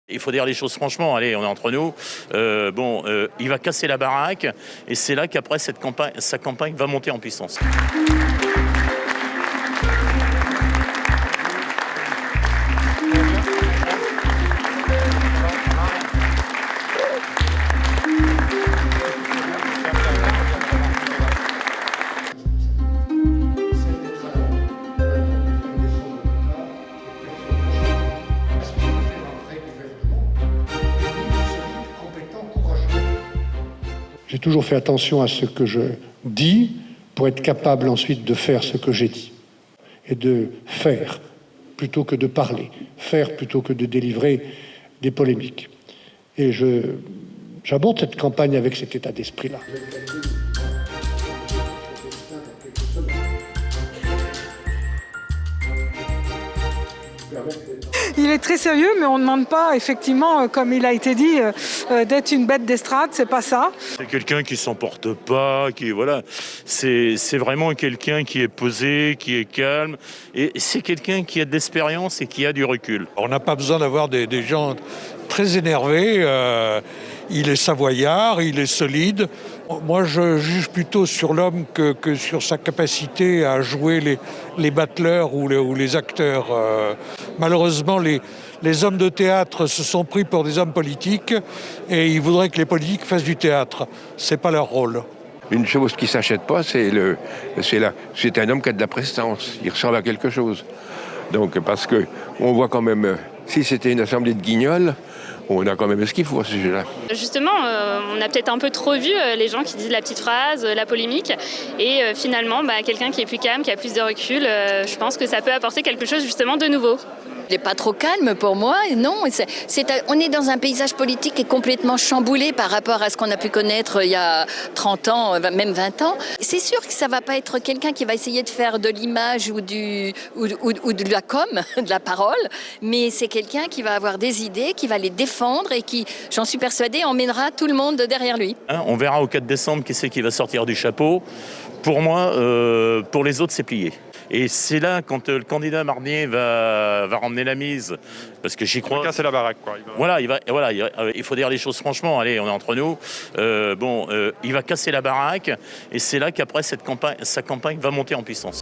Il faut dire les choses franchement, allez, on est entre nous. Il va casser la baraque et c'est là qu'après sa campagne va monter en puissance. J'ai toujours fait attention à ce que je dis pour être capable ensuite de faire ce que j'ai dit. Et de faire plutôt que de parler, faire plutôt que de délivrer des polémiques. Et j'aborde cette campagne avec cet état d'esprit-là. Il est très sérieux, mais on ne demande pas, effectivement, comme il a été dit, d'être une bête d'estrade, c'est pas ça. C'est quelqu'un qui s'emporte pas, c'est vraiment quelqu'un qui est posé, qui est calme, et c'est quelqu'un qui a de l'expérience et qui a du recul. On n'a pas besoin d'avoir des gens très énervés. Il est savoyard, il est solide. Moi, je juge plutôt sur l'homme que sur sa capacité à jouer les battleurs ou les acteurs. Malheureusement, les hommes de théâtre se sont pris pour des hommes politiques et ils voudraient que les politiques fassent du théâtre. C'est pas leur rôle. Une chose qui s'achète pas, c'est un homme qui a de la prestance. Il ressemble à quelque chose. Donc, parce que on voit quand même, si c'était une assemblée de guignols, on a quand même ce qu'il faut à ce sujet-là. Justement, on a peut-être un peu trop vu les gens qui disent la petite phrase, la polémique. Et finalement, quelqu'un qui est plus calme, qui a plus de recul, je pense que ça peut apporter quelque chose justement de nouveau. Il n'est pas trop calme pour moi, non. On est dans un paysage politique qui est complètement chamboulé par rapport à ce qu'on a pu connaître il y a 30 ans, même 20 ans. C'est sûr que ça ne va pas être quelqu'un qui va essayer de faire de l'image ou de la com, de la parole, mais c'est quelqu'un qui va avoir des idées, qui va les défendre et qui, j'en suis persuadée, emmènera tout le monde derrière lui. On verra au 4 décembre qui c'est qui va sortir du chapeau. Pour moi, pour les autres, c'est plié. Et c'est là, quand le candidat Marnier va ramener la mise, parce que j'y crois. Il va casser la baraque, quoi. Il faut dire les choses franchement, allez, on est entre nous. Il va casser la baraque et c'est là qu'après sa campagne va monter en puissance.